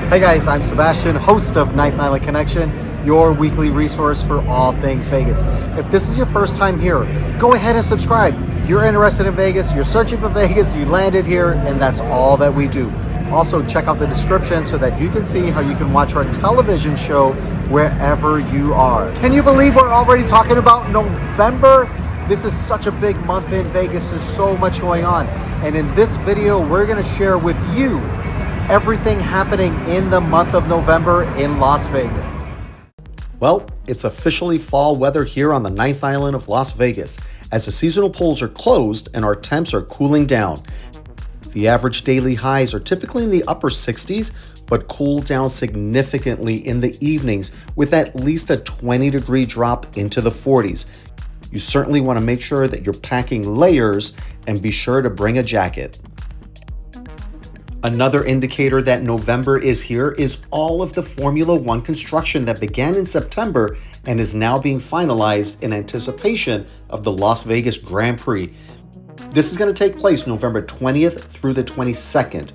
Hey guys, I'm Sebastian, host of Ninth Island Connection, your weekly resource for all things Vegas. If this is your first time here, go ahead and subscribe. You're interested in Vegas, you're searching for Vegas, you landed here, and that's all that we do. Also, check out the description so that you can see how you can watch our television show wherever you are. Can you believe we're already talking about November? This is such a big month in Vegas. There's so much going on. And in this video, we're going to share with you everything happening in the month of November in Las Vegas. Well, it's officially fall weather here on the Ninth Island of Las Vegas, as the seasonal pools are closed and our temps are cooling down. The average daily highs are typically in the upper 60s, but cool down significantly in the evenings with at least a 20-degree drop into the 40s. You certainly want to make sure that you're packing layers and be sure to bring a jacket. Another indicator that November is here is all of the Formula One construction that began in September and is now being finalized in anticipation of the Las Vegas Grand Prix. This is going to take place November 20th through the 22nd.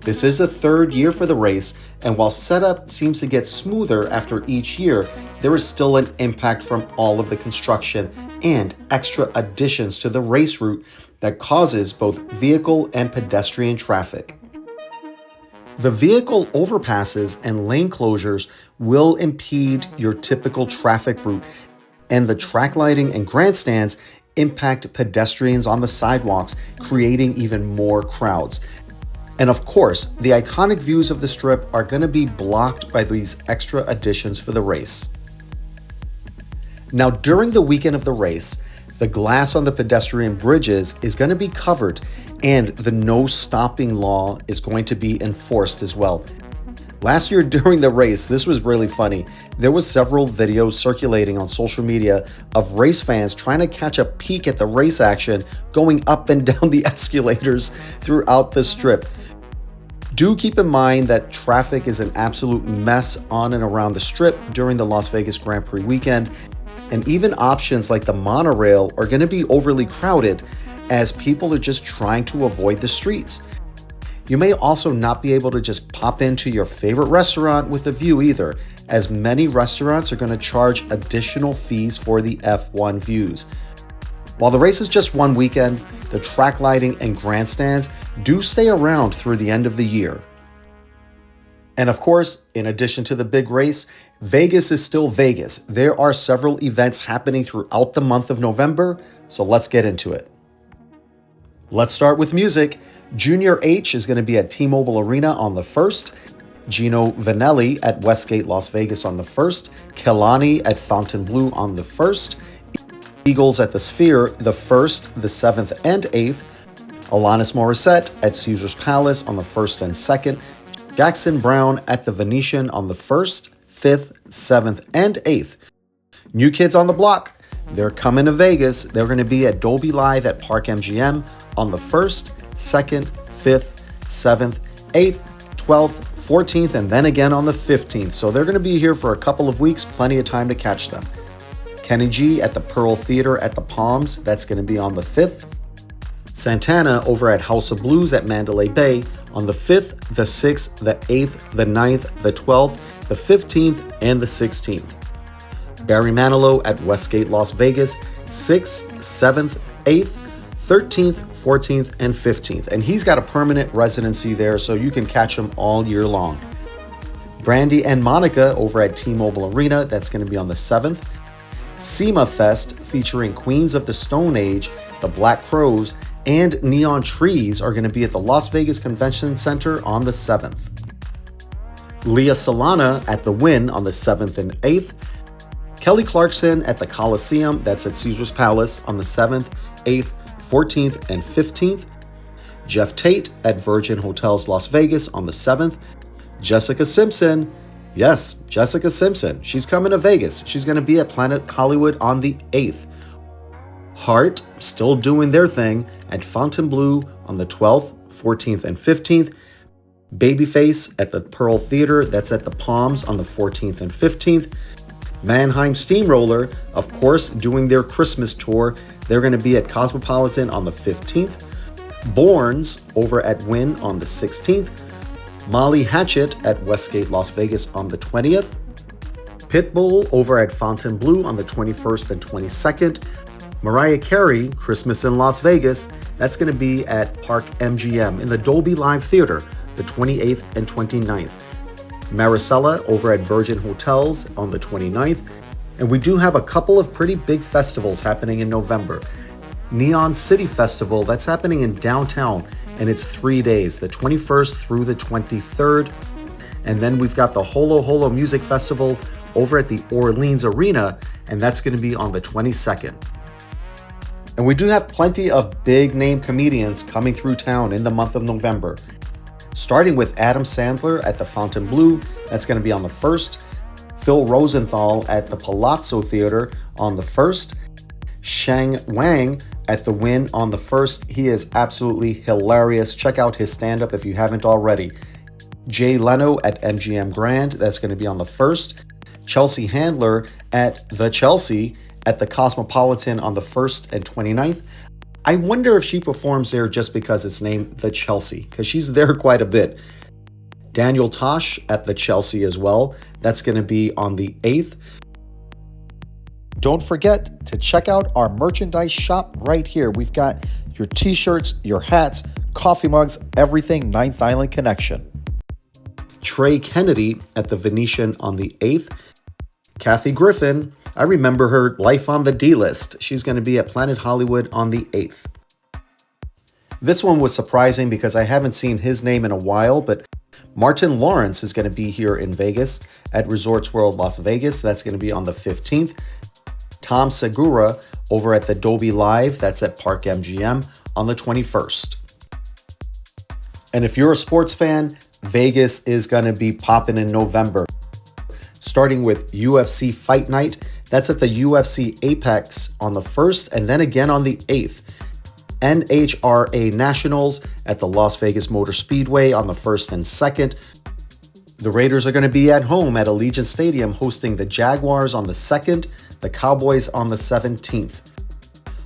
This is the third year for the race, and while setup seems to get smoother after each year, there is still an impact from all of the construction and extra additions to the race route that causes both vehicle and pedestrian traffic. The vehicle overpasses and lane closures will impede your typical traffic route, and the track lighting and grandstands impact pedestrians on the sidewalks, creating even more crowds. And of course, the iconic views of the Strip are going to be blocked by these extra additions for the race. Now, during the weekend of the race, the glass on the pedestrian bridges is going to be covered, and the no stopping law is going to be enforced as well. Last year during the race, this was really funny. There was several videos circulating on social media of race fans trying to catch a peek at the race action going up and down the escalators throughout the Strip. Do keep in mind that traffic is an absolute mess on and around the Strip during the Las Vegas Grand Prix weekend, and even options like the monorail are going to be overly crowded as people are just trying to avoid the streets. You may also not be able to just pop into your favorite restaurant with a view either, as many restaurants are going to charge additional fees for the F1 views. While the race is just one weekend, the track lighting and grandstands do stay around through the end of the year. And of course, in addition to the big race, Vegas is still Vegas. There are several events happening throughout the month of November, so let's get into it. Let's start with music. Junior H is going to be at T-Mobile Arena on the 1st, Gino Vanelli at Westgate Las Vegas on the 1st, Kehlani at Fontainebleau on the 1st, Eagles at the Sphere the 1st, the 7th, and 8th, Alanis Morissette at Caesars Palace on the 1st and 2nd, Jackson Browne at the Venetian on the 1st, 5th, 7th, and 8th. New Kids on the Block, they're coming to Vegas. They're going to be at Dolby Live at Park MGM on the 1st, 2nd, 5th, 7th, 8th, 12th, 14th, and then again on the 15th. So they're going to be here for a couple of weeks, plenty of time to catch them. Kenny G at the Pearl Theater at the Palms, that's going to be on the 5th. Santana over at House of Blues at Mandalay Bay on the 5th, the 6th, the 8th, the 9th, the 12th, the 15th, and the 16th. Barry Manilow at Westgate Las Vegas, 6th, 7th, 8th, 13th, 14th, and 15th. And he's got a permanent residency there, so you can catch him all year long. Brandy and Monica over at T-Mobile Arena, that's going to be on the 7th. SEMA Fest featuring Queens of the Stone Age, the Black Crowes, and Neon Trees are going to be at the Las Vegas Convention Center on the 7th. Leah Solana at the Wynn on the 7th and 8th. Kelly Clarkson at the Coliseum, that's at Caesars Palace on the 7th, 8th, 14th, and 15th. Jeff Tate at Virgin Hotels Las Vegas on the 7th. Jessica Simpson, yes, Jessica Simpson, she's coming to Vegas. She's going to be at Planet Hollywood on the 8th. Heart, still doing their thing, at Fontainebleau on the 12th, 14th, and 15th. Babyface at the Pearl Theater, that's at the Palms on the 14th and 15th. Mannheim Steamroller, of course, doing their Christmas tour. They're going to be at Cosmopolitan on the 15th. Borns over at Wynn on the 16th. Molly Hatchet at Westgate, Las Vegas on the 20th. Pitbull over at Fontainebleau on the 21st and 22nd. Mariah Carey, Christmas in Las Vegas, that's going to be at Park MGM in the Dolby Live Theater, the 28th and 29th. Maricela over at Virgin Hotels on the 29th. And we do have a couple of pretty big festivals happening in November. Neon City Festival, that's happening in downtown, and it's 3 days, the 21st through the 23rd. And then we've got the Holo Holo Music Festival over at the Orleans Arena, and that's going to be on the 22nd. And we do have plenty of big name comedians coming through town in the month of November. Starting with Adam Sandler at the Fontainebleau, that's going to be on the 1st. Phil Rosenthal at the Palazzo Theater on the 1st. Shang Wang at the Wynn on the 1st. He is absolutely hilarious. Check out his stand-up if you haven't already. Jay Leno at MGM Grand, that's going to be on the 1st. Chelsea Handler at the Chelsea at the Cosmopolitan on the 1st and 29th. I wonder if she performs there just because it's named the Chelsea, because she's there quite a bit. Daniel Tosh at the Chelsea as well. That's going to be on the 8th. Don't forget to check out our merchandise shop right here. We've got your t-shirts, your hats, coffee mugs, everything Ninth Island Connection. Trey Kennedy at the Venetian on the 8th. Kathy Griffin, I remember her Life on the D-List. She's going to be at Planet Hollywood on the 8th. This one was surprising because I haven't seen his name in a while, but Martin Lawrence is going to be here in Vegas at Resorts World Las Vegas. That's going to be on the 15th. Tom Segura over at the Dolby Live, that's at Park MGM on the 21st. And if you're a sports fan, Vegas is going to be popping in November. Starting with UFC Fight Night, that's at the UFC Apex on the 1st and then again on the 8th. NHRA Nationals at the Las Vegas Motor Speedway on the 1st and 2nd. The Raiders are going to be at home at Allegiant Stadium hosting the Jaguars on the 2nd, the Cowboys on the 17th.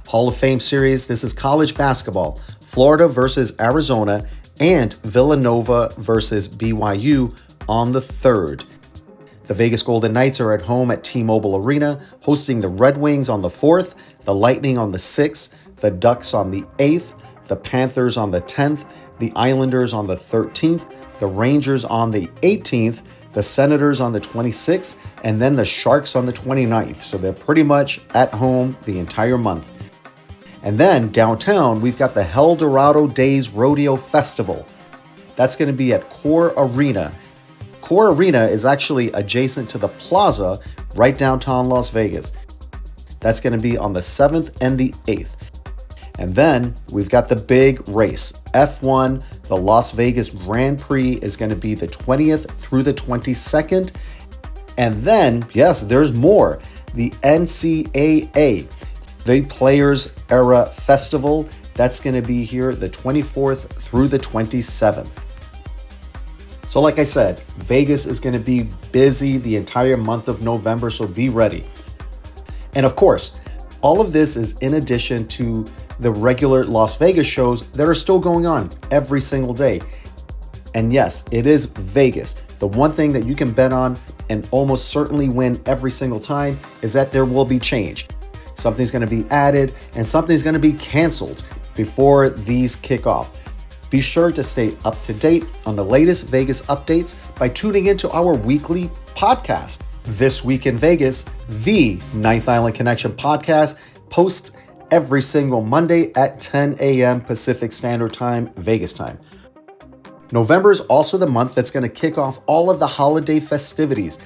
Hall of Fame Series, this is college basketball. Florida versus Arizona and Villanova versus BYU on the 3rd. The Vegas Golden Knights are at home at T-Mobile Arena, hosting the Red Wings on the 4th, the Lightning on the 6th, the Ducks on the 8th, the Panthers on the 10th, the Islanders on the 13th, the Rangers on the 18th, the Senators on the 26th, and then the Sharks on the 29th. So they're pretty much at home the entire month. And then downtown, we've got the Hell Dorado Days Rodeo Festival. That's going to be at Core Arena. Core Arena is actually adjacent to the plaza right downtown Las Vegas. That's going to be on the 7th and the 8th. And then we've got the big race. F1, the Las Vegas Grand Prix is going to be the 20th through the 22nd. And then, yes, there's more. The NCAA, the Players Era Festival, that's going to be here the 24th through the 27th. So like I said, Vegas is going to be busy the entire month of November, so be ready. And of course, all of this is in addition to the regular Las Vegas shows that are still going on every single day. And yes, it is Vegas. The one thing that you can bet on and almost certainly win every single time is that there will be change. Something's going to be added and something's going to be canceled before these kick off. Be sure to stay up to date on the latest Vegas updates by tuning into our weekly podcast. This Week in Vegas, the Ninth Island Connection podcast, posts every single Monday at 10 a.m. Pacific Standard Time, Vegas time. November is also the month that's going to kick off all of the holiday festivities.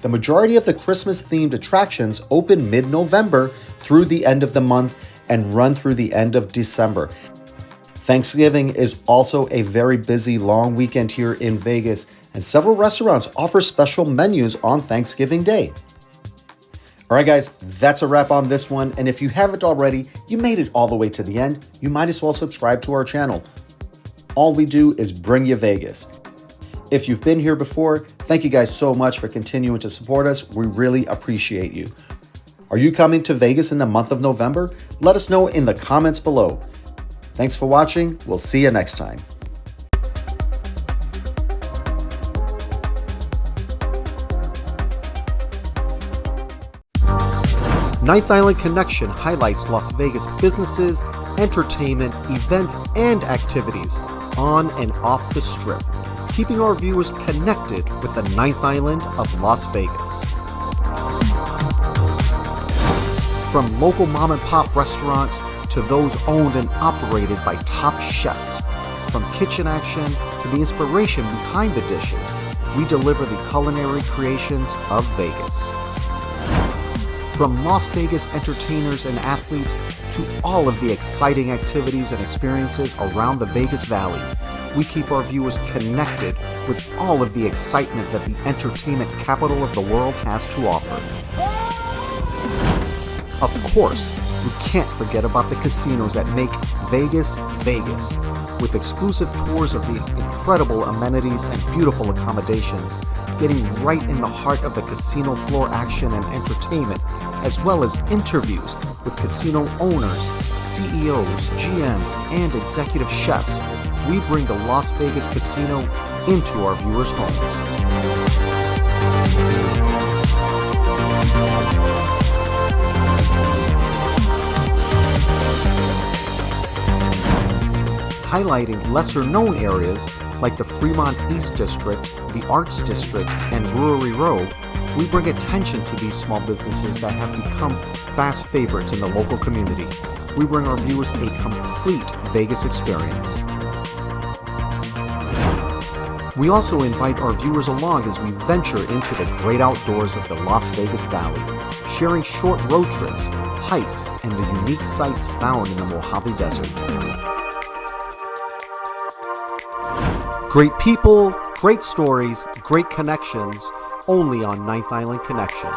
The majority of the Christmas-themed attractions open mid-November through the end of the month and run through the end of December. Thanksgiving is also a very busy long weekend here in Vegas, and several restaurants offer special menus on Thanksgiving Day. All right, guys, that's a wrap on this one. And if you haven't already, you made it all the way to the end, you might as well subscribe to our channel. All we do is bring you Vegas. If you've been here before, thank you guys so much for continuing to support us. We really appreciate you. Are you coming to Vegas in the month of November? Let us know in the comments below. Thanks for watching. We'll see you next time. Ninth Island Connection highlights Las Vegas businesses, entertainment, events, and activities on and off the Strip, keeping our viewers connected with the Ninth Island of Las Vegas. From local mom and pop restaurants to those owned and operated by top chefs, from kitchen action to the inspiration behind the dishes, we deliver the culinary creations of Vegas. From Las Vegas entertainers and athletes to all of the exciting activities and experiences around the Vegas Valley, we keep our viewers connected with all of the excitement that the entertainment capital of the world has to offer. Of course, we can't forget about the casinos that make Vegas, Vegas, with exclusive tours of the incredible amenities and beautiful accommodations, getting right in the heart of the casino floor action and entertainment, as well as interviews with casino owners, CEOs, GMs, and executive chefs. We bring the Las Vegas Casino into our viewers' homes. Highlighting lesser-known areas like the Fremont East District, the Arts District, and Brewery Row, we bring attention to these small businesses that have become fast favorites in the local community. We bring our viewers a complete Vegas experience. We also invite our viewers along as we venture into the great outdoors of the Las Vegas Valley, sharing short road trips, hikes, and the unique sights found in the Mojave Desert. Great people, great stories, great connections, only on Ninth Island Connection.